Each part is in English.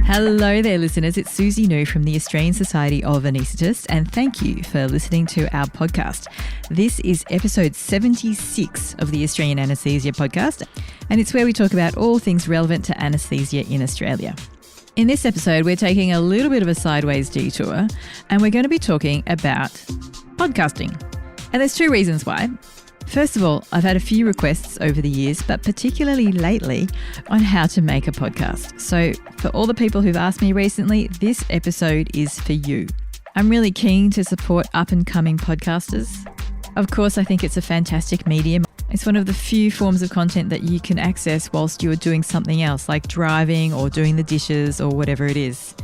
Hello there, listeners. It's Susie New from the Australian Society of Anaesthetists, and thank you for listening to our podcast. This is episode 76 of the Australian Anaesthesia podcast, and it's where we talk about all things relevant to anaesthesia in Australia. In this episode, we're taking a little bit of a sideways detour, and we're going to be talking about podcasting. And there's two reasons why. First of all, I've had a few requests over the years, but particularly lately, on how to make a podcast. So for all the people who've asked me recently, this episode is for you. I'm really keen to support up-and-coming podcasters. Of course, I think it's a fantastic medium. It's one of the few forms of content that you can access whilst you're doing something else, like driving or doing the dishes or whatever it is.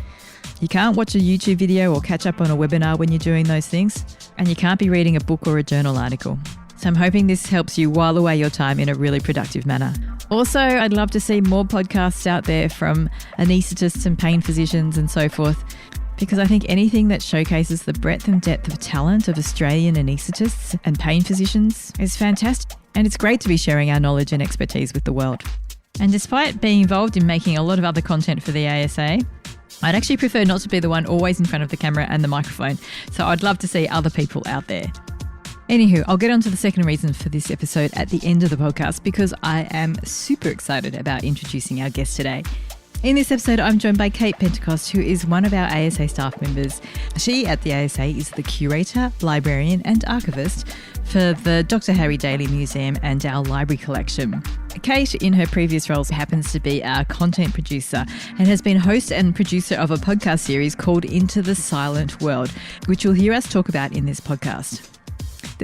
You can't watch a YouTube video or catch up on a webinar when you're doing those things, and you can't be reading a book or a journal article. So I'm hoping this helps you while away your time in a really productive manner. Also, I'd love to see more podcasts out there from anaesthetists and pain physicians and so forth, because I think anything that showcases the breadth and depth of talent of Australian anaesthetists and pain physicians is fantastic. And it's great to be sharing our knowledge and expertise with the world. And despite being involved in making a lot of other content for the ASA, I'd actually prefer not to be the one always in front of the camera and the microphone. So I'd love to see other people out there. Anywho, I'll get on to the second reason for this episode at the end of the podcast, because I am super excited about introducing our guest today. In this episode, I'm joined by Kate Pentecost, who is one of our ASA staff members. She, at the ASA, is the curator, librarian and archivist for the Dr Harry Daly Museum and our library collection. Kate, in her previous roles, happens to be our content producer and has been host and producer of a podcast series called Into the Silent World, which you'll hear us talk about in this podcast.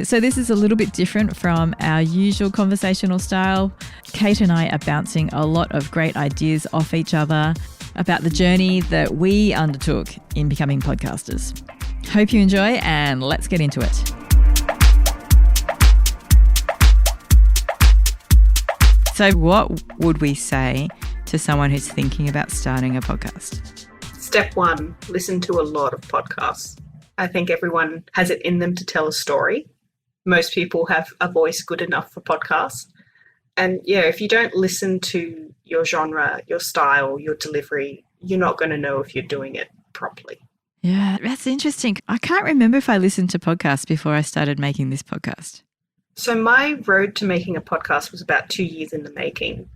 So this is a little bit different from our usual conversational style. Kate and I are bouncing a lot of great ideas off each other about the journey that we undertook in becoming podcasters. Hope you enjoy, and let's get into it. So what would we say to someone who's thinking about starting a podcast? Step one, listen to a lot of podcasts. I think everyone has it in them to tell a story. Most people have a voice good enough for podcasts. And yeah, if you don't listen to your genre, your style, your delivery, you're not going to know if you're doing it properly. Yeah, that's interesting. I can't remember if I listened to podcasts before I started making this podcast. So my road to making a podcast was about 2 years in the making.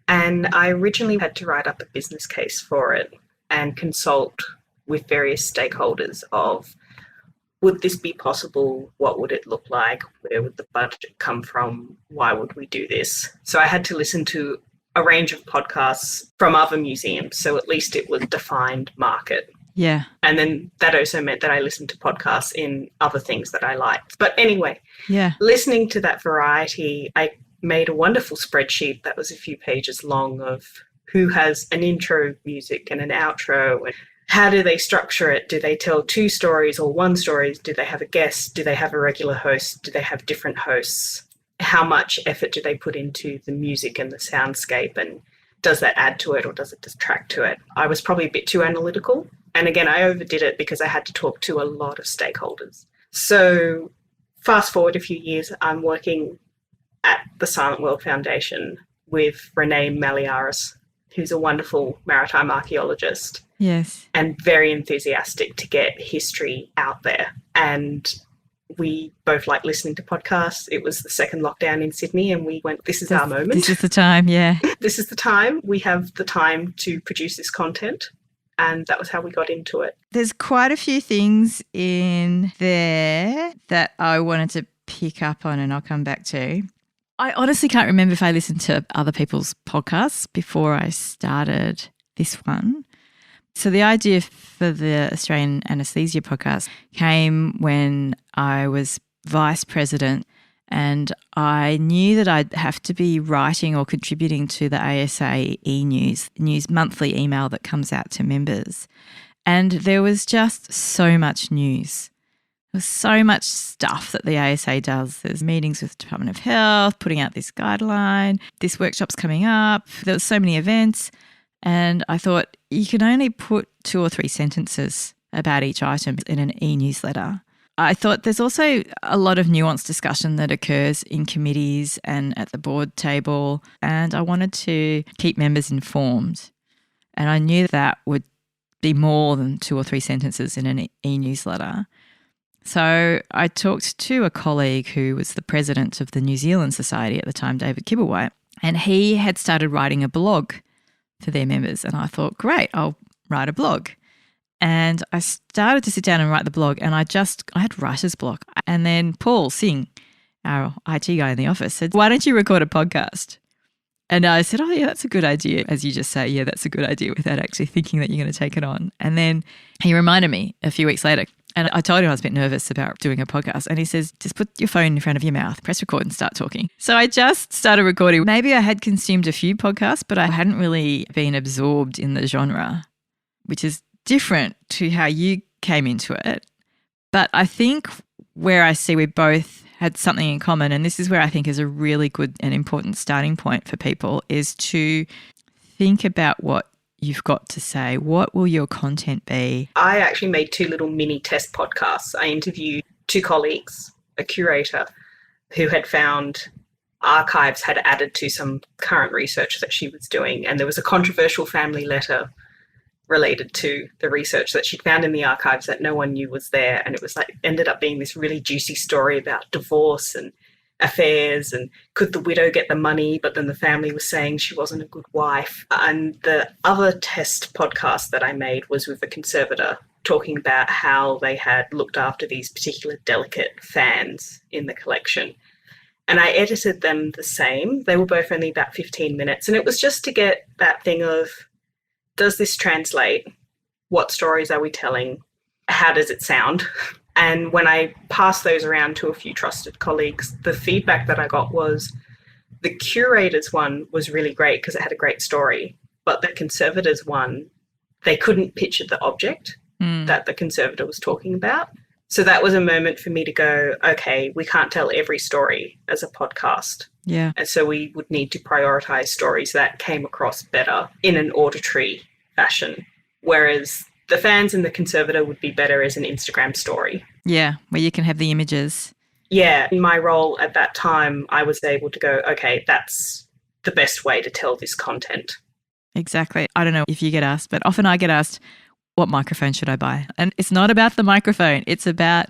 And I originally had to write up a business case for it and consult with various stakeholders of, would this be possible? What would it look like? Where would the budget come from? Why would we do this? So I had to listen to a range of podcasts from other museums. So at least it was a defined market. Yeah. And then that also meant that I listened to podcasts in other things that I liked. But anyway, listening to that variety, I made a wonderful spreadsheet that was a few pages long of who has an intro music and an outro, and how do they structure it? Do they tell two stories or one story? Do they have a guest? Do they have a regular host? Do they have different hosts? How much effort do they put into the music and the soundscape? And does that add to it or does it detract to it? I was probably a bit too analytical. And again, I overdid it because I had to talk to a lot of stakeholders. So fast forward a few years, I'm working at the Silent World Foundation with Renee Maliaris, who's a wonderful maritime archaeologist. Yes. And very enthusiastic to get history out there. And we both like listening to podcasts. It was the second lockdown in Sydney and we went, this is our moment. This is the time, yeah. This is the time. We have the time to produce this content. And that was how we got into it. There's quite a few things in there that I wanted to pick up on and I'll come back to. I honestly can't remember if I listened to other people's podcasts before I started this one. So the idea for the Australian Anaesthesia podcast came when I was vice president and I knew that I'd have to be writing or contributing to the ASA e-news, news monthly email that comes out to members. And there was just so much news. There was so much stuff that the ASA does. There's meetings with the Department of Health, putting out this guideline, this workshop's coming up. There were so many events. And I thought you can only put 2 or 3 sentences about each item in an e-newsletter. I thought there's also a lot of nuanced discussion that occurs in committees and at the board table, and I wanted to keep members informed. And I knew that would be more than 2 or 3 sentences in an e-newsletter. So I talked to a colleague who was the president of the New Zealand Society at the time, David Kibblewhite, and he had started writing a blog for their members. And I thought, great, I'll write a blog. And I started to sit down and write the blog, and I had writer's block. And then Paul Singh, our IT guy in the office, said, why don't you record a podcast? And I said, oh, yeah, that's a good idea. As you just say, yeah, that's a good idea, without actually thinking that you're going to take it on. And then he reminded me a few weeks later, and I told him I was a bit nervous about doing a podcast. And he says, just put your phone in front of your mouth, press record and start talking. So I just started recording. Maybe I had consumed a few podcasts, but I hadn't really been absorbed in the genre, which is different to how you came into it. But I think where I see we both had something in common, and this is where I think is a really good and important starting point for people, is to think about what you've got to say. What will your content be? I actually made 2 little mini test podcasts. I interviewed 2 colleagues, a curator who had found archives had added to some current research that she was doing, and there was a controversial family letter related to the research that she'd found in the archives that no one knew was there. And it was like, ended up being this really juicy story about divorce and affairs and could the widow get the money, but then the family was saying she wasn't a good wife. And the other test podcast that I made was with a conservator talking about how they had looked after these particular delicate fans in the collection. And I edited them the same. They were both only about 15 minutes. And it was just to get that thing of, does this translate? What stories are we telling? How does it sound? And when I passed those around to a few trusted colleagues, the feedback that I got was the curator's one was really great because it had a great story, but the conservator's one, they couldn't picture the object that the conservator was talking about. So that was a moment for me to go, okay, we can't tell every story as a podcast. Yeah. And so we would need to prioritize stories that came across better in an auditory fashion, whereas the fans and the conservator would be better as an Instagram story. Yeah, where you can have the images. Yeah. In my role at that time, I was able to go, okay, that's the best way to tell this content. Exactly. I don't know if you get asked, but often I get asked, what microphone should I buy? And it's not about the microphone. It's about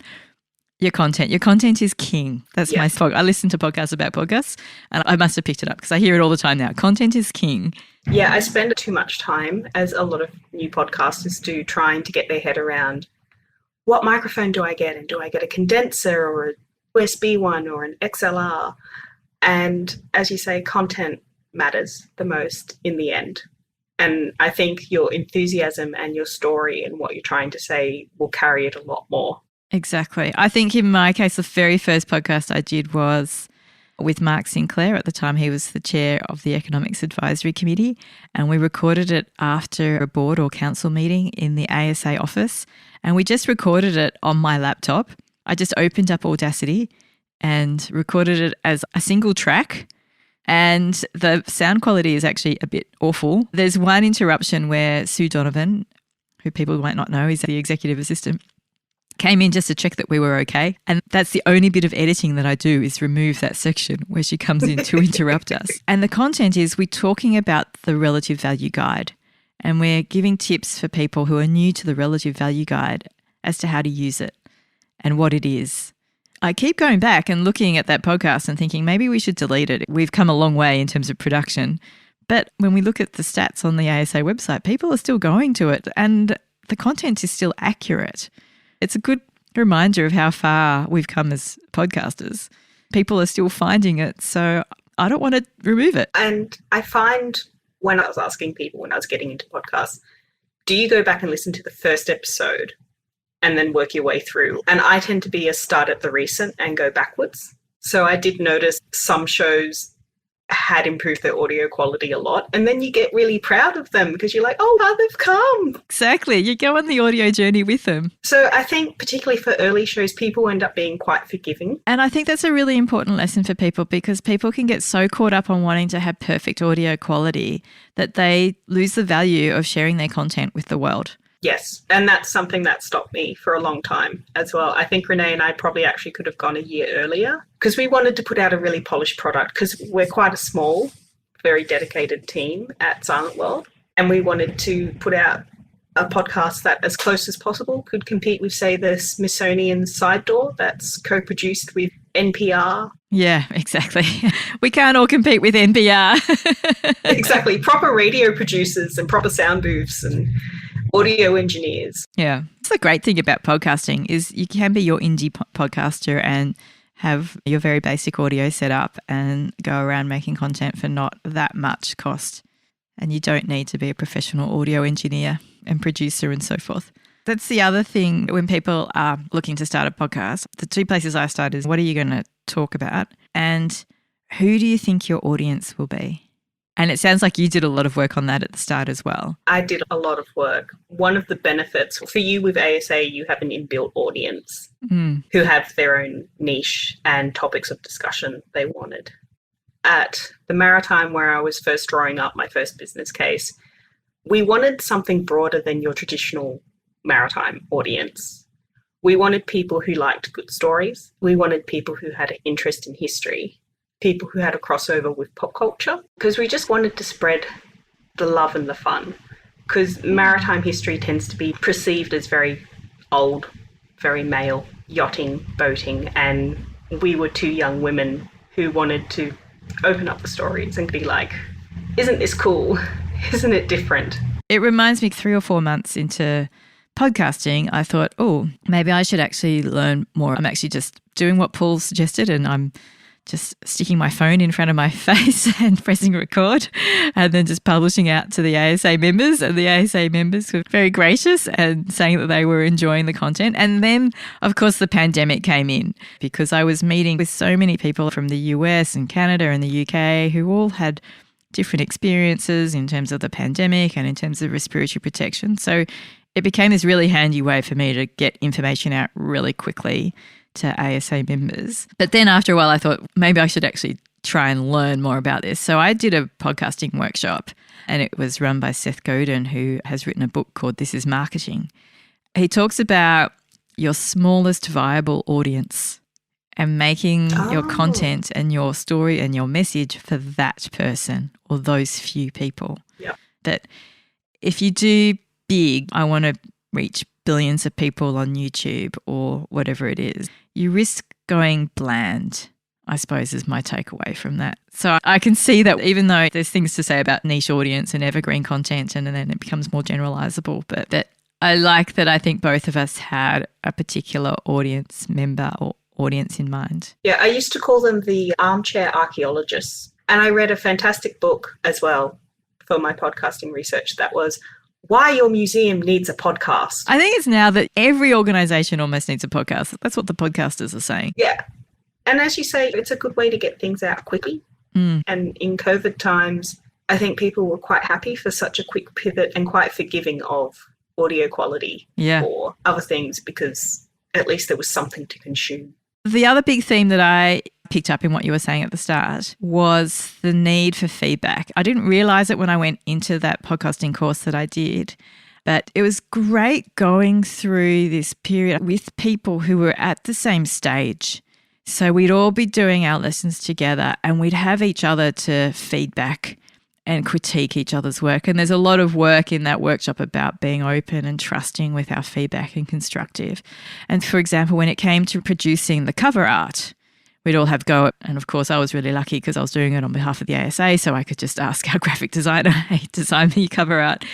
your content. Your content is king. That's my I listen to podcasts about podcasts, and I must have picked it up because I hear it all the time now. Content is king. Yeah, I spend too much time, as a lot of new podcasters do, trying to get their head around what microphone do I get? And do I get a condenser or a USB one or an XLR? And as you say, content matters the most in the end. And I think your enthusiasm and your story and what you're trying to say will carry it a lot more. Exactly. I think in my case, the very first podcast I did was with Mark Sinclair. At the time, he was the chair of the Economics Advisory Committee, and we recorded it after a board or council meeting in the ASA office. And we just recorded it on my laptop. I just opened up Audacity and recorded it as a single track. And the sound quality is actually a bit awful. There's one interruption where Sue Donovan, who people might not know is the executive assistant, came in just to check that we were okay. And that's the only bit of editing that I do, is remove that section where she comes in to interrupt us. And the content is, we're talking about the relative value guide, and we're giving tips for people who are new to the relative value guide as to how to use it and what it is. I keep going back and looking at that podcast and thinking maybe we should delete it. We've come a long way in terms of production. But when we look at the stats on the ASA website, people are still going to it and the content is still accurate. It's a good reminder of how far we've come as podcasters. People are still finding it, so I don't want to remove it. And I find when I was asking people when I was getting into podcasts, do you go back and listen to the first episode and then work your way through? And I tend to be a start at the recent and go backwards. So I did notice some shows had improved their audio quality a lot. And then you get really proud of them because you're like, oh, wow, they've come. Exactly. You go on the audio journey with them. So I think particularly for early shows, people end up being quite forgiving. And I think that's a really important lesson for people, because people can get so caught up on wanting to have perfect audio quality that they lose the value of sharing their content with the world. Yes, and that's something that stopped me for a long time as well. I think Renee and I probably actually could have gone a year earlier because we wanted to put out a really polished product because we're quite a small, very dedicated team at Silent World. And we wanted to put out a podcast that, as close as possible, could compete with, say, the Smithsonian Side Door that's co-produced with NPR. Yeah, exactly. We can't all compete with NPR. Exactly. Proper radio producers and proper sound booths and audio engineers. Yeah. That's the great thing about podcasting is you can be your indie podcaster and have your very basic audio set up and go around making content for not that much cost. And you don't need to be a professional audio engineer and producer and so forth. That's the other thing when people are looking to start a podcast. The two places I start is what are you going to talk about and who do you think your audience will be? And it sounds like you did a lot of work on that at the start as well. I did a lot of work. One of the benefits for you with ASA, you have an inbuilt audience who have their own niche and topics of discussion they wanted. At the Maritime, where I was first drawing up my first business case, we wanted something broader than your traditional maritime audience. We wanted people who liked good stories. We wanted people who had an interest in history, people who had a crossover with pop culture, because we just wanted to spread the love and the fun, because maritime history tends to be perceived as very old, very male, yachting, boating, and we were two young women who wanted to open up the stories and be like, isn't this cool? Isn't it different? It reminds me 3 or 4 months into podcasting, I thought, oh, maybe I should actually learn more. I'm actually just doing what Paul suggested and I'm just sticking my phone in front of my face and pressing record and then just publishing out to the ASA members. And the ASA members were very gracious and saying that they were enjoying the content. And then, of course, the pandemic came in because I was meeting with so many people from the US and Canada and the UK who all had different experiences in terms of the pandemic and in terms of respiratory protection. So it became this really handy way for me to get information out really quickly to ASA members. But then after a while, I thought maybe I should actually try and learn more about this. So I did a podcasting workshop and it was run by Seth Godin, who has written a book called This Is Marketing. He talks about your smallest viable audience and making your content and your story and your message for that person or those few people. Yeah. That if you do big, I want to reach billions of people on YouTube or whatever it is, you risk going bland, I suppose, is my takeaway from that. So I can see that even though there's things to say about niche audience and evergreen content and then it becomes more generalizable, but that I like that I think both of us had a particular audience member or audience in mind. Yeah, I used to call them the armchair archaeologists. And I read a fantastic book as well for my podcasting research that was Why Your Museum Needs a Podcast. I think it's now that every organisation almost needs a podcast. That's what the podcasters are saying. Yeah. And as you say, it's a good way to get things out quickly. And in COVID times, I think people were quite happy for such a quick pivot and quite forgiving of audio quality or other things because at least there was something to consume. The other big theme that I picked up in what you were saying at the start was the need for feedback. I didn't realise it when I went into that podcasting course that I did, but it was great going through this period with people who were at the same stage. So we'd all be doing our lessons together and we'd have each other to feedback and critique each other's work. And there's a lot of work in that workshop about being open and trusting with our feedback and constructive. And for example, when it came to producing the cover art, we'd all have go. And of course, I was really lucky because I was doing it on behalf of the ASA, so I could just ask our graphic designer, hey, design me cover art.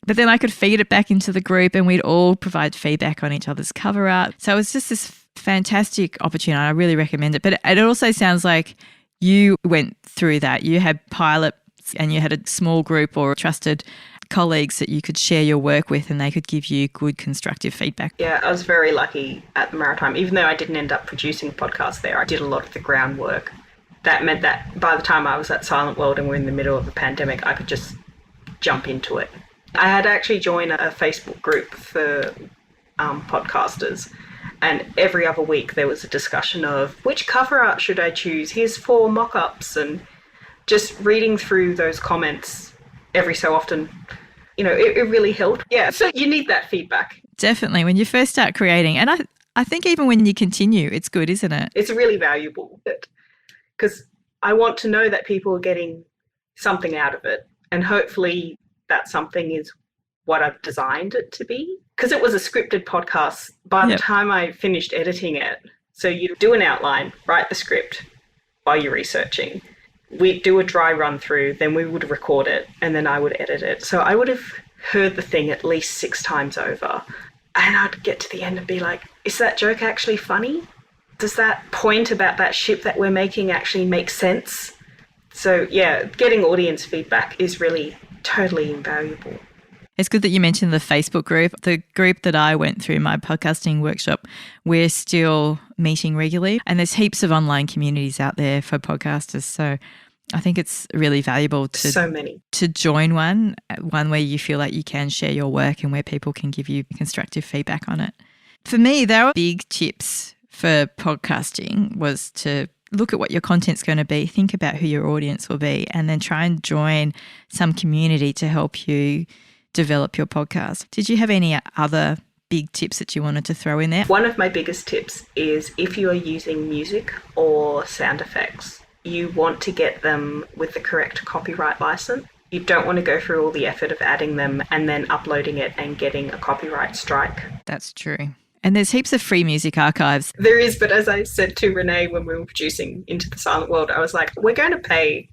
But then I could feed it back into the group and we'd all provide feedback on each other's cover art. So it was just this fantastic opportunity. I really recommend it. But it also sounds like you went through that. You had pilots and you had a small group or trusted colleagues that you could share your work with and they could give you good constructive feedback. Yeah, I was very lucky at the Maritime. Even though I didn't end up producing a podcast there, I did a lot of the groundwork. That meant that by the time I was at Silent World and we're in the middle of the pandemic, I could just jump into it. I had actually joined a Facebook group for podcasters, and every other week there was a discussion of which cover art should I choose? Here's 4 mock-ups, and just reading through those comments every so often, it really helped. Yeah, so you need that feedback. Definitely. When you first start creating, and I think even when you continue, it's good, isn't it? It's really valuable because I want to know that people are getting something out of it. And hopefully that something is what I've designed it to be. Because it was a scripted podcast by the time I finished editing it. So you do an outline, write the script while you're researching. We'd do a dry run through, then we would record it, and then I would edit it. So I would have heard the thing at least 6 times over. And I'd get to the end and be like, is that joke actually funny? Does that point about that ship that we're making actually make sense? So yeah, getting audience feedback is really totally invaluable. It's good that you mentioned the Facebook group. The group that I went through, my podcasting workshop, we're still meeting regularly, and there's heaps of online communities out there for podcasters. So I think it's really valuable to join one where you feel like you can share your work and where people can give you constructive feedback on it. For me, there were big tips for podcasting was to look at what your content's going to be, think about who your audience will be, and then try and join some community to help you develop your podcast. Did you have any other big tips that you wanted to throw in there? One of my biggest tips is if you are using music or sound effects, you want to get them with the correct copyright license. You don't want to go through all the effort of adding them and then uploading it and getting a copyright strike. That's true. And there's heaps of free music archives. There is, but as I said to Renee when we were producing Into the Silent World, I was like, we're going to pay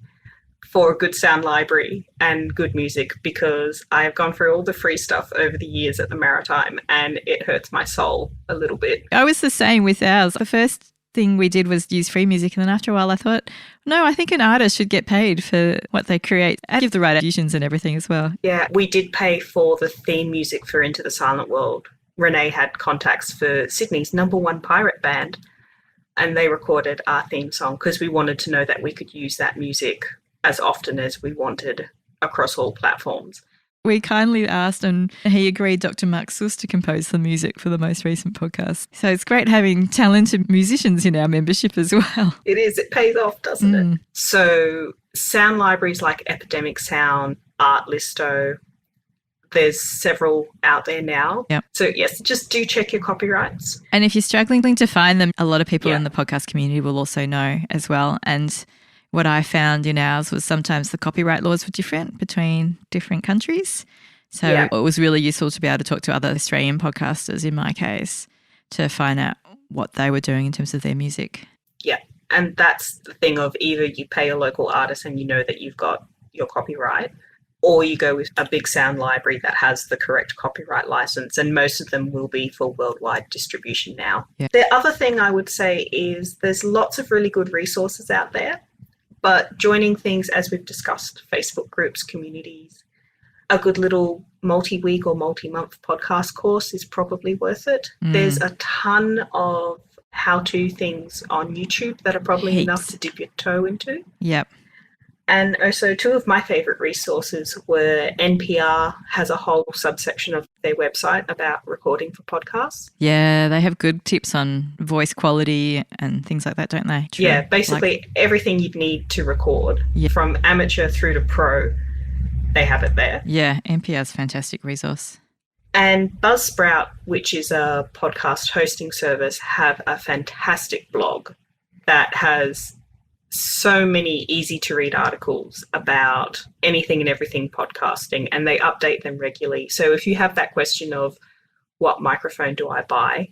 for a good sound library and good music because I have gone through all the free stuff over the years at the Maritime and it hurts my soul a little bit. I was the same with ours. The first thing we did was use free music, and then after a while I thought, no, I think an artist should get paid for what they create and give the right attributions and everything as well. Yeah, we did pay for the theme music for Into the Silent World. Renee had contacts for Sydney's #1 pirate band and they recorded our theme song because we wanted to know that we could use that music as often as we wanted across all platforms. We kindly asked, and he agreed, Dr. Mark Suss to compose the music for the most recent podcast. So it's great having talented musicians in our membership as well. It is. It pays off, doesn't it? So sound libraries like Epidemic Sound, Artlisto, there's several out there now. Yep. So yes, just do check your copyrights. And if you're struggling to find them, a lot of people in the podcast community will also know as well. And what I found in ours was sometimes the copyright laws were different between different countries. So it was really useful to be able to talk to other Australian podcasters, in my case, to find out what they were doing in terms of their music. Yeah, and that's the thing of either you pay a local artist and you know that you've got your copyright, or you go with a big sound library that has the correct copyright license, and most of them will be for worldwide distribution now. Yeah. The other thing I would say is there's lots of really good resources out there. But joining things, as we've discussed, Facebook groups, communities, a good little multi-week or multi-month podcast course is probably worth it. There's a ton of how-to things on YouTube that are probably enough to dip your toe into. Yep. And also 2 of my favourite resources were NPR has a whole subsection of their website about recording for podcasts. Yeah, they have good tips on voice quality and things like that, don't they? True. Yeah, basically everything you'd need to record from amateur through to pro, they have it there. Yeah, NPR's a fantastic resource. And Buzzsprout, which is a podcast hosting service, have a fantastic blog that has so many easy-to-read articles about anything and everything podcasting, and they update them regularly. So if you have that question of what microphone do I buy,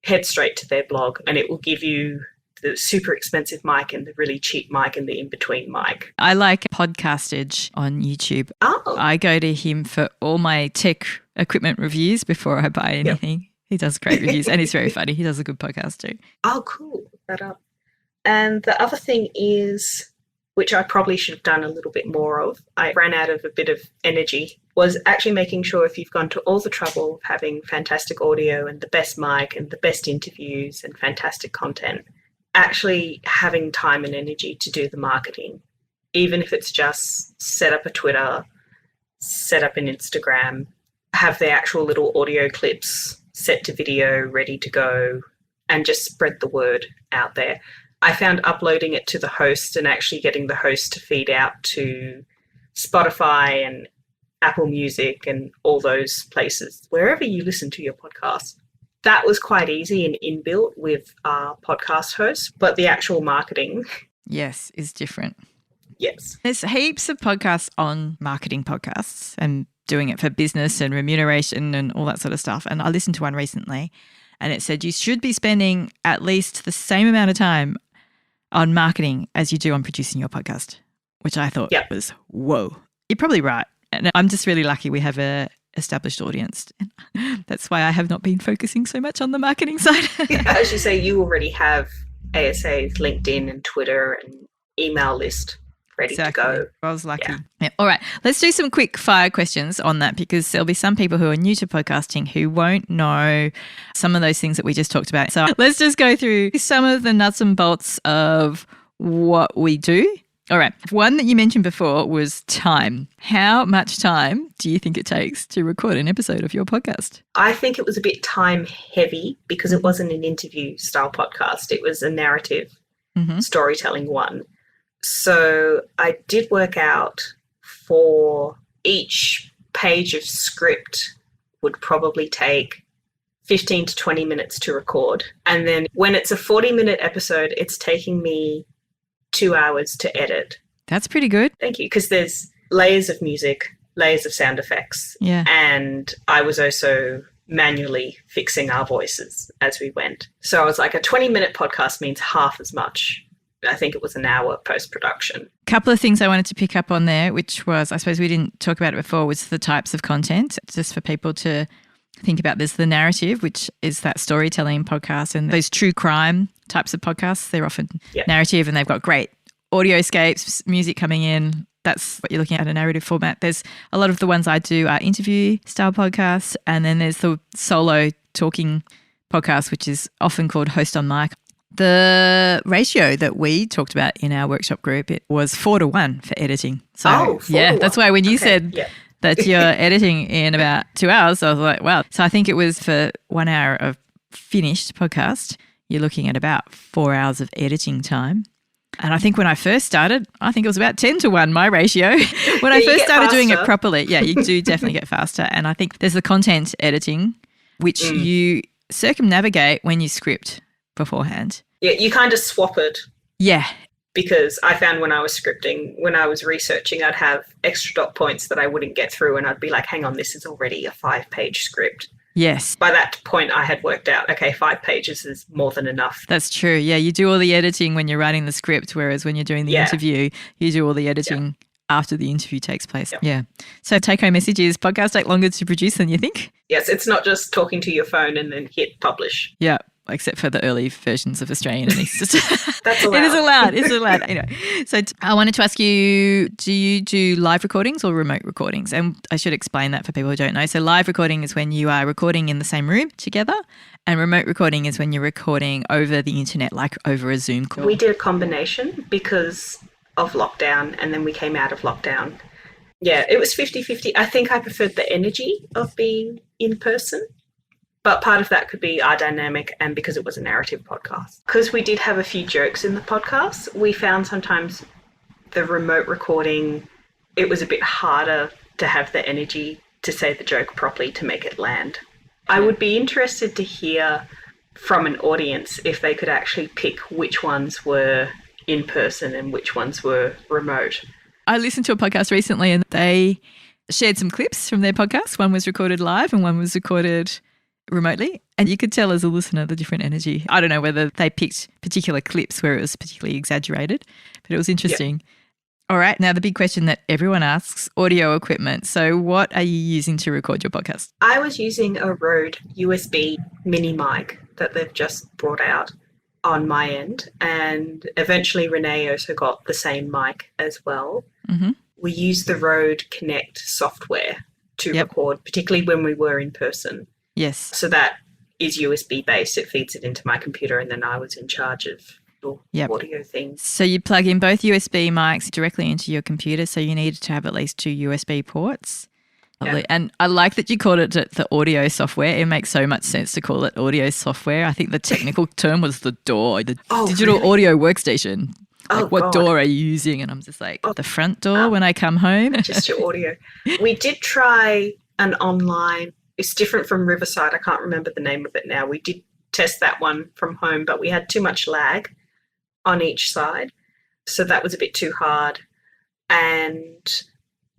head straight to their blog and it will give you the super expensive mic and the really cheap mic and the in-between mic. I like Podcastage on YouTube. Oh. I go to him for all my tech equipment reviews before I buy anything. Yep. He does great reviews and he's very funny. He does a good podcast too. Oh, cool. Look that up. And the other thing is, which I probably should have done a little bit more of, I ran out of a bit of energy, was actually making sure if you've gone to all the trouble of having fantastic audio and the best mic and the best interviews and fantastic content, actually having time and energy to do the marketing, even if it's just set up a Twitter, set up an Instagram, have the actual little audio clips set to video, ready to go, and just spread the word out there. I found uploading it to the host and actually getting the host to feed out to Spotify and Apple Music and all those places, wherever you listen to your podcast. That was quite easy and inbuilt with our podcast host, but the actual marketing, yes, is different. Yes. There's heaps of podcasts on marketing podcasts and doing it for business and remuneration and all that sort of stuff. And I listened to one recently and it said you should be spending at least the same amount of time on marketing as you do on producing your podcast, which I thought was, whoa, you're probably right. And I'm just really lucky we have a established audience. That's why I have not been focusing so much on the marketing side. As you say, you already have ASA's LinkedIn and Twitter and email list ready to go. I was lucky. Yeah. All right. Let's do some quick fire questions on that because there'll be some people who are new to podcasting who won't know some of those things that we just talked about. So let's just go through some of the nuts and bolts of what we do. All right. One that you mentioned before was time. How much time do you think it takes to record an episode of your podcast? I think it was a bit time heavy because it wasn't an interview style podcast. It was a narrative storytelling one. So I did work out for each page of script would probably take 15 to 20 minutes to record. And then when it's a 40-minute episode, it's taking me 2 hours to edit. That's pretty good. Thank you. Because there's layers of music, layers of sound effects. Yeah. And I was also manually fixing our voices as we went. So I was like, a 20-minute podcast means half as much. I think it was an hour post-production. A couple of things I wanted to pick up on there, which was, I suppose we didn't talk about it before, was the types of content, just for people to think about. There's the narrative, which is that storytelling podcast, and those true crime types of podcasts, they're often narrative and they've got great audioscapes, music coming in. That's what you're looking at, a narrative format. There's a lot of the ones I do are interview style podcasts, and then there's the solo talking podcast, which is often called host on mic. The ratio that we talked about in our workshop group, it was 4-1 for editing. So that's why when you said that you're editing in about 2 hours, I was like, wow. So I think it was for 1 hour of finished podcast, you're looking at about 4 hours of editing time. And I think when I first started, I think it was about 10-1, my ratio. When I first started doing it properly, you do definitely get faster. And I think there's the content editing, which you circumnavigate when you script beforehand. Yeah, you kind of swap it. Yeah. Because I found when I was scripting, when I was researching, I'd have extra dot points that I wouldn't get through and I'd be like, hang on, this is already a 5-page script. Yes. By that point, I had worked out, okay, 5 pages is more than enough. That's true. Yeah, you do all the editing when you're writing the script, whereas when you're doing the interview, you do all the editing after the interview takes place. Yeah. So take-home message is podcasts take longer to produce than you think. Yes, it's not just talking to your phone and then hit publish. Yeah. Except for the early versions of Australian Anaesthetists. That's allowed. It is allowed. It's allowed. Anyway, so I wanted to ask you, do you do live recordings or remote recordings? And I should explain that for people who don't know. So live recording is when you are recording in the same room together, and remote recording is when you're recording over the internet, like over a Zoom call. We did a combination because of lockdown, and then we came out of lockdown. Yeah, it was 50-50. I think I preferred the energy of being in person. But part of that could be our dynamic and because it was a narrative podcast. Because we did have a few jokes in the podcast, we found sometimes the remote recording, it was a bit harder to have the energy to say the joke properly to make it land. I would be interested to hear from an audience if they could actually pick which ones were in person and which ones were remote. I listened to a podcast recently and they shared some clips from their podcast. One was recorded live and one was recorded remotely, and you could tell as a listener the different energy. I don't know whether they picked particular clips where it was particularly exaggerated, but it was interesting. All right, now the big question that everyone asks, audio equipment. So what are you using to record your podcast? I was using a Rode USB mini mic that they've just brought out on my end, and eventually Renee also got the same mic as well. Mm-hmm. We used the Rode Connect software to record, particularly when we were in person. Yes. So that is USB based. It feeds it into my computer and then I was in charge of the audio things. So you plug in both USB mics directly into your computer, so you needed to have at least 2 USB ports. Yeah. And I like that you called it the audio software. It makes so much sense to call it audio software. I think the technical term was the DAW, the digital audio workstation. Like, what door are you using? And I'm just like, the front door when I come home. Just your audio. We did try an online, it's different from Riverside. I can't remember the name of it now. We did test that one from home, but we had too much lag on each side. So that was a bit too hard. And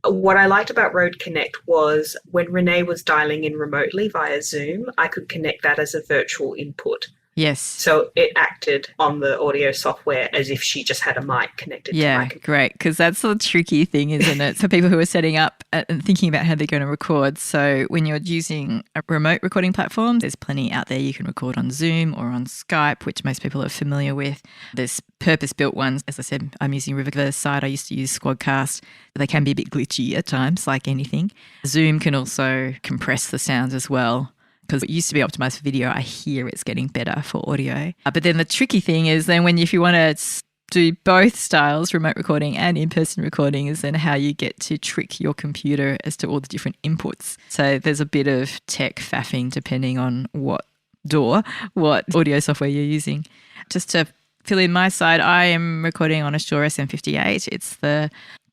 what I liked about Rode Connect was when Renee was dialing in remotely via Zoom, I could connect that as a virtual input. Yes. So it acted on the audio software as if she just had a mic connected to my computer. Great, because that's the tricky thing, isn't it? For people who are setting up and thinking about how they're going to record. So when you're using a remote recording platform, there's plenty out there. You can record on Zoom or on Skype, which most people are familiar with. There's purpose-built ones. As I said, I'm using Riverside. I used to use Squadcast. They can be a bit glitchy at times, like anything. Zoom can also compress the sound as well, because it used to be optimized for video. I hear it's getting better for audio. But then the tricky thing is then if you want to do both styles, remote recording and in-person recording, is then how you get to trick your computer as to all the different inputs. So there's a bit of tech faffing depending on what audio software you're using. Just to fill in my side, I am recording on a Shure SM58. It's the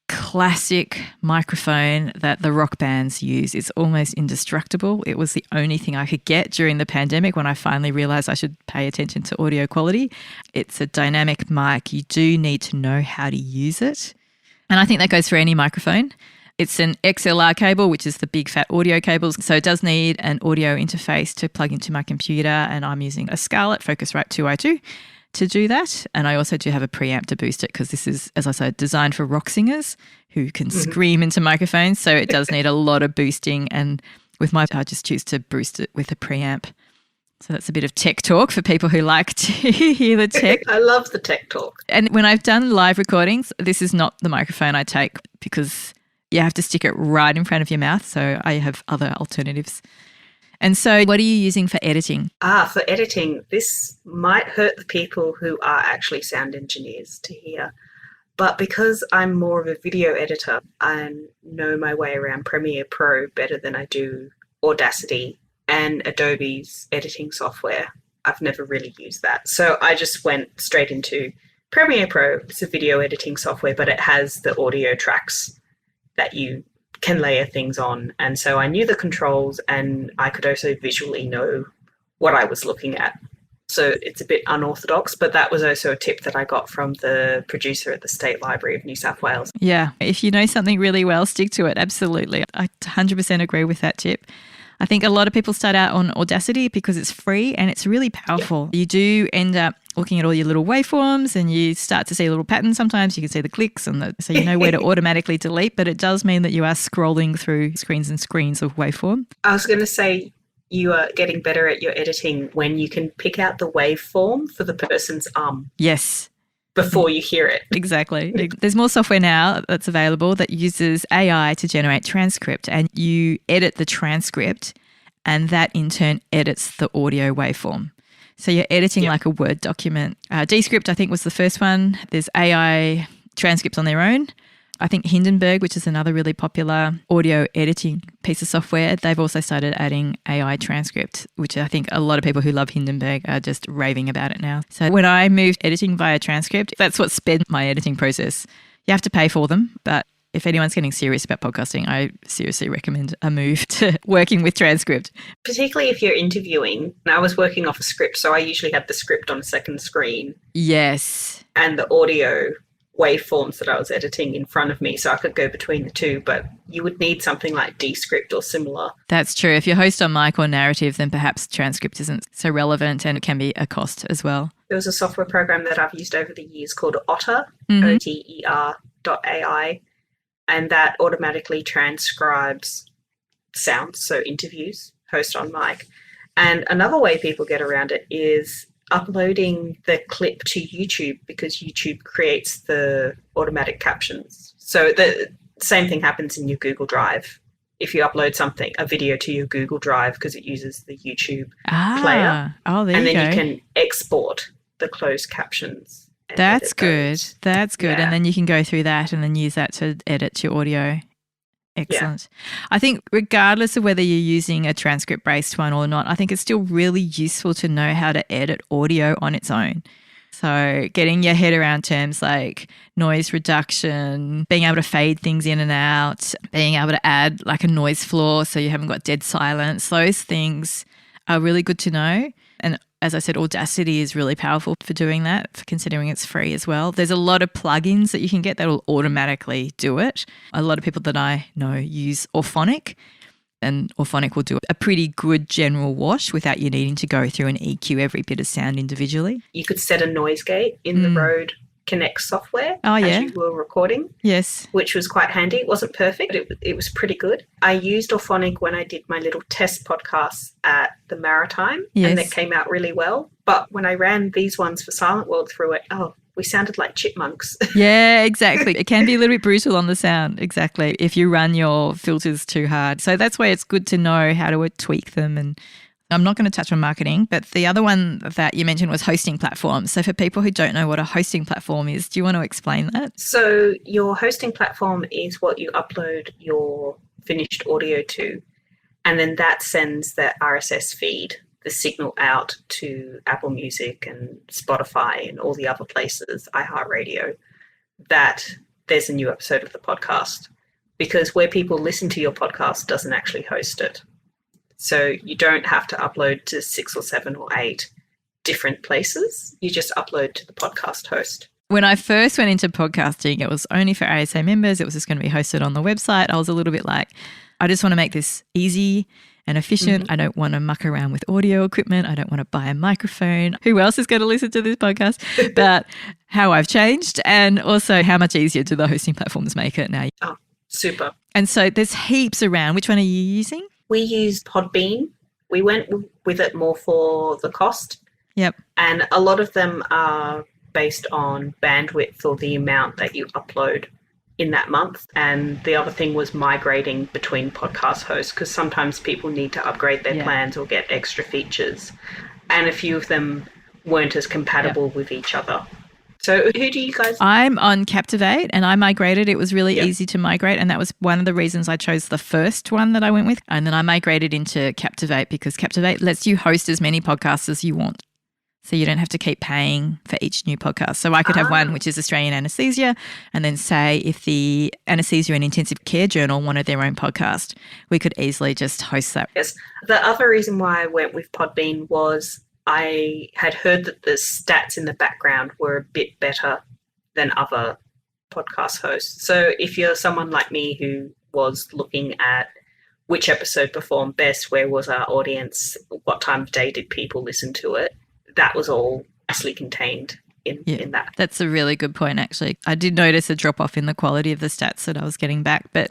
classic microphone that the rock bands use. It's almost indestructible. It was the only thing I could get during the pandemic when I finally realized I should pay attention to audio quality. It's a dynamic mic. You do need to know how to use it. And I think that goes for any microphone. It's an XLR cable, which is the big fat audio cables. So it does need an audio interface to plug into my computer. And I'm using a Scarlett Focusrite 2i2 to do that. And I also do have a preamp to boost it, because this is, as I said, designed for rock singers who can scream into microphones. So it does need a lot of boosting. And with my, I just choose to boost it with a preamp. So that's a bit of tech talk for people who like to hear the tech. I love the tech talk. And when I've done live recordings, this is not the microphone I take, because you have to stick it right in front of your mouth. So I have other alternatives. And so what are you using for editing? For editing, this might hurt the people who are actually sound engineers to hear. But because I'm more of a video editor, I know my way around Premiere Pro better than I do Audacity and Adobe's editing software. I've never really used that. So I just went straight into Premiere Pro. It's a video editing software, but it has the audio tracks that you can layer things on. And so I knew the controls, and I could also visually know what I was looking at. So it's a bit unorthodox, but that was also a tip that I got from the producer at the State Library of New South Wales. Yeah, if you know something really well, stick to it. Absolutely. I 100% agree with that tip. I think a lot of people start out on Audacity because it's free and it's really powerful. You do end up looking at all your little waveforms, and you start to see little patterns. Sometimes you can see the clicks, and so you know where to automatically delete, but it does mean that you are scrolling through screens and screens of waveform. I was going to say, you are getting better at your editing when you can pick out the waveform for the person's Yes. Before you hear it. Exactly. There's more software now that's available that uses AI to generate transcript, and you edit the transcript, and that in turn edits the audio waveform. So you're editing like a Word document. Descript, I think, was the first one. There's AI transcripts on their own. I think Hindenburg, which is another really popular audio editing piece of software, they've also started adding AI transcript, which I think a lot of people who love Hindenburg are just raving about it now. So when I moved editing via transcript, that's what sped my editing process. You have to pay for them, but if anyone's getting serious about podcasting, I seriously recommend a move to working with transcript. Particularly if you're interviewing. I was working off a script, so I usually had the script on a second screen. Yes. And the audio waveforms that I was editing in front of me, so I could go between the two, but you would need something like Descript or similar. That's true. If you're host on mic or narrative, then perhaps transcript isn't so relevant, and it can be a cost as well. There was a software program that I've used over the years called Otter, OTER.ai, and that automatically transcribes sounds, so interviews, host on mic. And another way people get around it is uploading the clip to YouTube, because YouTube creates the automatic captions. So the same thing happens in your Google Drive. If you upload a video to your Google Drive, because it uses the YouTube player. Oh, there you go. And then you can export the closed captions. That's good. That's good. Yeah. And then you can go through that and then use that to edit your audio. Excellent. Yeah. I think regardless of whether you're using a transcript-based one or not, I think it's still really useful to know how to edit audio on its own. So getting your head around terms like noise reduction, being able to fade things in and out, being able to add like a noise floor so you haven't got dead silence, those things are really good to know. And As I said, Audacity is really powerful for doing that, considering it's free as well. There's a lot of plugins that you can get that will automatically do it. A lot of people that I know use Auphonic, and Auphonic will do a pretty good general wash without you needing to go through and EQ every bit of sound individually. You could set a noise gate in the Rode Connect software as you were recording. Yes. Which was quite handy. It wasn't perfect, but it was pretty good. I used Auphonic when I did my little test podcasts at the Maritime, and that came out really well. But when I ran these ones for Silent World through it, we sounded like chipmunks. Yeah, exactly. It can be a little bit brutal on the sound, exactly, if you run your filters too hard. So that's why it's good to know how to tweak them. And I'm not going to touch on marketing, but the other one that you mentioned was hosting platforms. So for people who don't know what a hosting platform is, do you want to explain that? So your hosting platform is what you upload your finished audio to, and then that sends the RSS feed, the signal out to Apple Music and Spotify and all the other places, iHeartRadio, that there's a new episode of the podcast. Because where people listen to your podcast doesn't actually host it. So you don't have to upload to 6 or 7 or 8 different places. You just upload to the podcast host. When I first went into podcasting, it was only for ASA members. It was just going to be hosted on the website. I was a little bit like, I just want to make this easy and efficient. I don't want to muck around with audio equipment. I don't want to buy a microphone. Who else is going to listen to this podcast? But how I've changed, and also how much easier do the hosting platforms make it now. Oh, super. And so there's heaps around. Which one are you using? We used Podbean. We went with it more for the cost. Yep. And a lot of them are based on bandwidth or the amount that you upload in that month. And the other thing was migrating between podcast hosts, because sometimes people need to upgrade their plans or get extra features. And a few of them weren't as compatible with each other. So who do you guys? I'm on Captivate, and I migrated. It was really easy to migrate, and that was one of the reasons I chose the first one that I went with. And then I migrated into Captivate because Captivate lets you host as many podcasts as you want. So you don't have to keep paying for each new podcast. So I could have one, which is Australian Anaesthesia, and then say if the Anaesthesia and Intensive Care Journal wanted their own podcast, we could easily just host that. Yes. The other reason why I went with Podbean was I had heard that the stats in the background were a bit better than other podcast hosts. So if you're someone like me who was looking at which episode performed best, where was our audience, what time of day did people listen to it, that was all nicely contained in that. That's a really good point, actually. I did notice a drop-off in the quality of the stats that I was getting back, but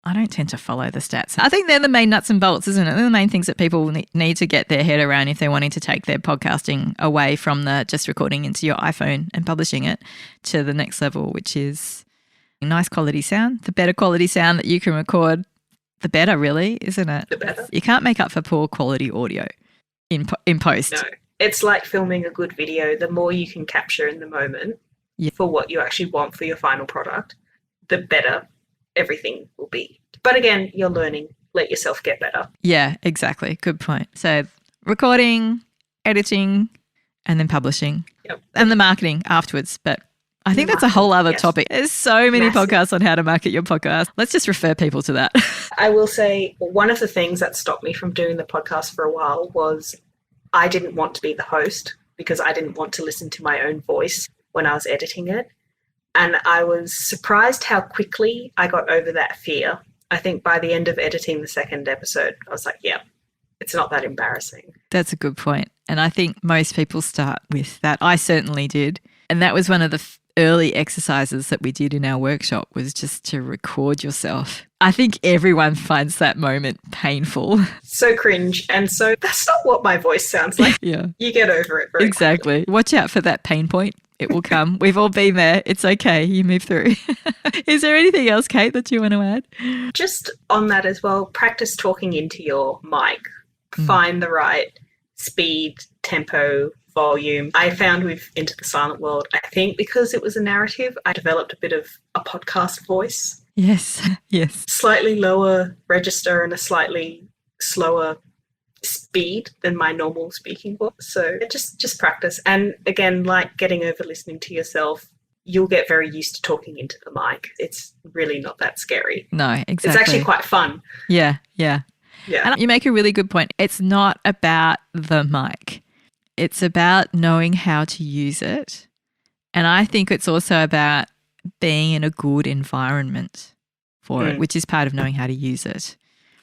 I don't tend to follow the stats. I think they're the main nuts and bolts, isn't it? They're the main things that people need to get their head around if they're wanting to take their podcasting away from the just recording into your iPhone and publishing it to the next level, which is nice quality sound. The better quality sound that you can record, the better, really, isn't it? The better. You can't make up for poor quality audio in post. No. It's like filming a good video. The more you can capture in the moment for what you actually want for your final product, the better everything will be. But again, you're learning. Let yourself get better. Yeah, exactly. Good point. So recording, editing, and then publishing. Yep. And the marketing afterwards. But I think that's a whole other topic. There's so many podcasts on how to market your podcast. Let's just refer people to that. I will say one of the things that stopped me from doing the podcast for a while was I didn't want to be the host because I didn't want to listen to my own voice when I was editing it. And I was surprised how quickly I got over that fear. I think by the end of editing the second episode, I was like, yeah, it's not that embarrassing. That's a good point. And I think most people start with that. I certainly did. And that was one of the early exercises that we did in our workshop, was just to record yourself. I think everyone finds that moment painful. So cringe. And so that's not what my voice sounds like. Yeah. You get over it very quickly. Watch out for that pain point. It will come. We've all been there. It's okay. You move through. Is there anything else, Kate, that you want to add? Just on that as well, practice talking into your mic. Find the right speed, tempo, volume. I found with Into the Silent World, I think because it was a narrative, I developed a bit of a podcast voice. Yes, yes. Slightly lower register and a slightly slower speed than my normal speaking voice. So just practice. And again, like getting over listening to yourself, you'll get very used to talking into the mic. It's really not that scary. No, exactly. It's actually quite fun. Yeah. Yeah. And you make a really good point. It's not about the mic. It's about knowing how to use it. And I think it's also about being in a good environment for it, which is part of knowing how to use it.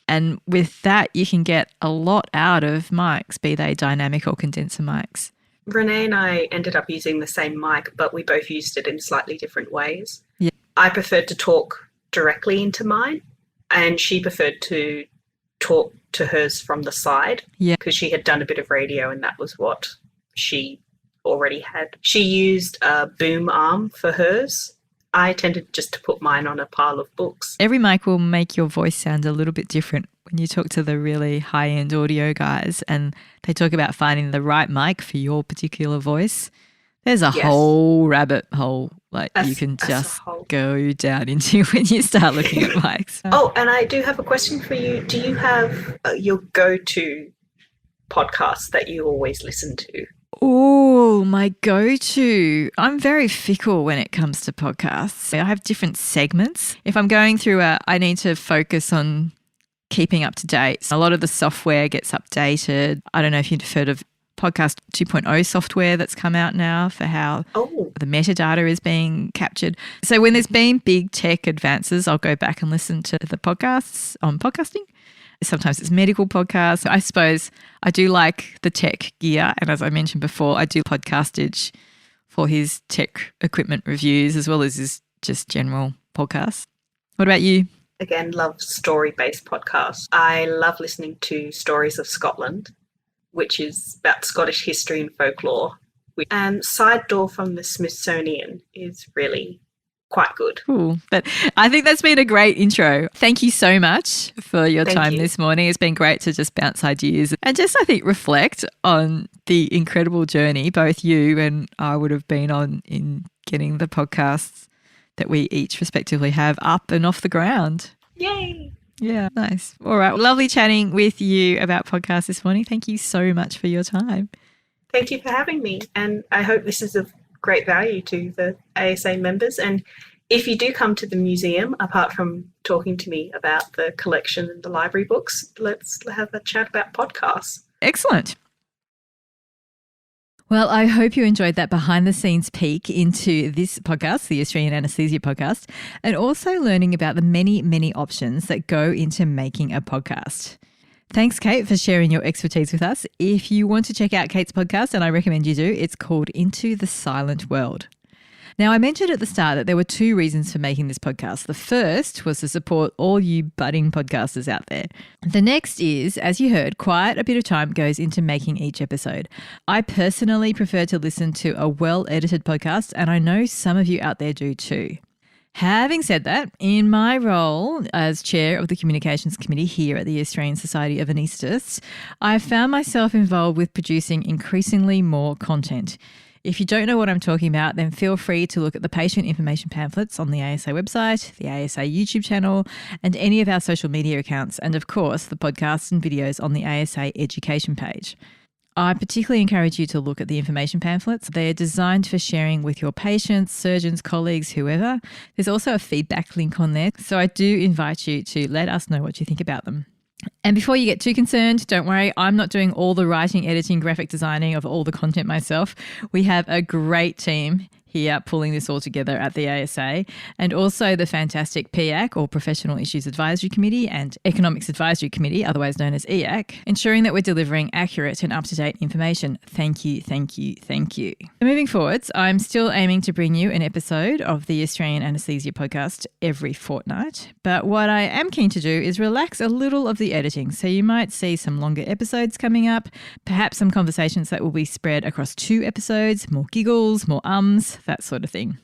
And with that, you can get a lot out of mics, be they dynamic or condenser mics. Renee and I ended up using the same mic, but we both used it in slightly different ways. Yeah. I preferred to talk directly into mine, and she preferred to talk to hers from the side because she had done a bit of radio and that was what she already had. She used a boom arm for hers. I tended just to put mine on a pile of books. Every mic will make your voice sound a little bit different when you talk to the really high-end audio guys and they talk about finding the right mic for your particular voice. There's a whole rabbit hole you can just go down into when you start looking at mics. Oh, and I do have a question for you. Do you have your go-to podcast that you always listen to? Oh, my go-to. I'm very fickle when it comes to podcasts. I have different segments. If I'm going through I need to focus on keeping up to date. A lot of the software gets updated. I don't know if you've heard of Podcast 2.0 software that's come out now for how the metadata is being captured. So when there's been big tech advances, I'll go back and listen to the podcasts on podcasting. Sometimes it's medical podcasts. I suppose I do like the tech gear. And as I mentioned before, I do Podcastage for his tech equipment reviews as well as his just general podcasts. What about you? Again, love story-based podcasts. I love listening to Stories of Scotland, which is about Scottish history and folklore. And Side Door from the Smithsonian is really quite good. Cool. But I think that's been a great intro. Thank you so much for your time this morning. It's been great to just bounce ideas and just, I think, reflect on the incredible journey both you and I would have been on in getting the podcasts that we each respectively have up and off the ground. Yay! Yeah, nice. All right. Lovely chatting with you about podcasts this morning. Thank you so much for your time. Thank you for having me. And I hope this is of great value to the ASA members. And if you do come to the museum, apart from talking to me about the collection and the library books, let's have a chat about podcasts. Excellent. Well, I hope you enjoyed that behind-the-scenes peek into this podcast, the Australian Anaesthesia podcast, and also learning about the many, many options that go into making a podcast. Thanks, Kate, for sharing your expertise with us. If you want to check out Kate's podcast, and I recommend you do, it's called Into the Silent World. Now, I mentioned at the start that there were two reasons for making this podcast. The first was to support all you budding podcasters out there. The next is, as you heard, quite a bit of time goes into making each episode. I personally prefer to listen to a well-edited podcast, and I know some of you out there do too. Having said that, in my role as chair of the communications committee here at the Australian Society of Anaesthetists, I've found myself involved with producing increasingly more content. If you don't know what I'm talking about, then feel free to look at the patient information pamphlets on the ASA website, the ASA YouTube channel, and any of our social media accounts, and of course, the podcasts and videos on the ASA education page. I particularly encourage you to look at the information pamphlets. They are designed for sharing with your patients, surgeons, colleagues, whoever. There's also a feedback link on there, so I do invite you to let us know what you think about them. And before you get too concerned, don't worry, I'm not doing all the writing, editing, graphic designing of all the content myself. We have a great team here pulling this all together at the ASA, and also the fantastic PAC, or Professional Issues Advisory Committee, and Economics Advisory Committee, otherwise known as EAC, ensuring that we're delivering accurate and up-to-date information. Thank you, thank you, thank you. Moving forwards, I'm still aiming to bring you an episode of the Australian Anaesthesia podcast every fortnight, but what I am keen to do is relax a little of the editing, so you might see some longer episodes coming up, perhaps some conversations that will be spread across 2 episodes, more giggles, more ums, that sort of thing.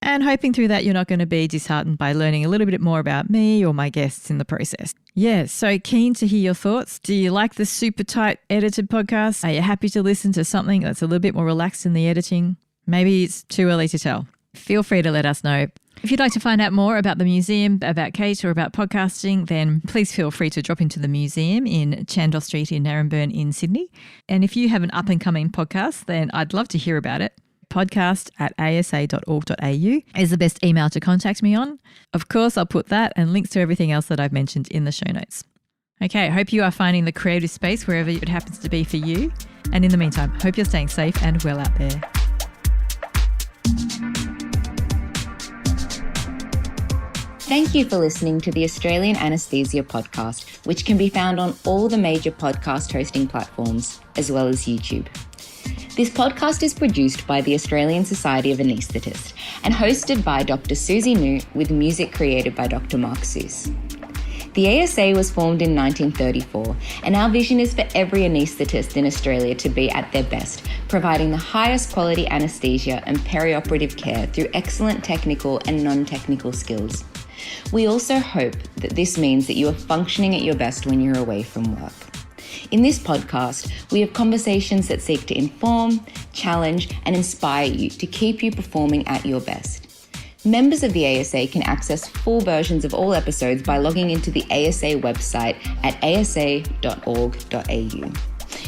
And hoping through that you're not going to be disheartened by learning a little bit more about me or my guests in the process. Yeah, so keen to hear your thoughts. Do you like the super tight edited podcast? Are you happy to listen to something that's a little bit more relaxed in the editing? Maybe it's too early to tell. Feel free to let us know. If you'd like to find out more about the museum, about Kate, or about podcasting, then please feel free to drop into the museum in Chandler Street in Naremburn in Sydney. And if you have an up-and-coming podcast, then I'd love to hear about it. podcast@asa.org.au is the best email to contact me on. Of course, I'll put that and links to everything else that I've mentioned in the show notes. Okay, I hope you are finding the creative space wherever it happens to be for you. And in the meantime, hope you're staying safe and well out there. Thank you for listening to the Australian Anaesthesia podcast, which can be found on all the major podcast hosting platforms, as well as YouTube. This podcast is produced by the Australian Society of Anaesthetists and hosted by Dr. Susie New with music created by Dr. Mark Seuss. The ASA was formed in 1934, and our vision is for every anaesthetist in Australia to be at their best, providing the highest quality anaesthesia and perioperative care through excellent technical and non-technical skills. We also hope that this means that you are functioning at your best when you're away from work. In this podcast, we have conversations that seek to inform, challenge, and inspire you to keep you performing at your best. Members of the ASA can access full versions of all episodes by logging into the ASA website at asa.org.au.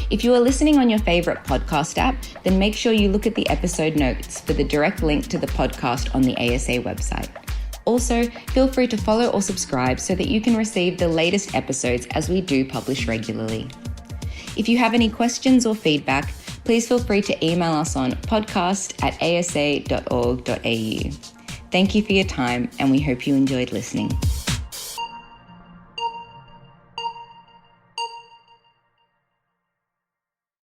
If you are listening on your favourite podcast app, then make sure you look at the episode notes for the direct link to the podcast on the ASA website. Also, feel free to follow or subscribe so that you can receive the latest episodes as we do publish regularly. If you have any questions or feedback, please feel free to email us on podcast@asa.org.au. Thank you for your time, and we hope you enjoyed listening.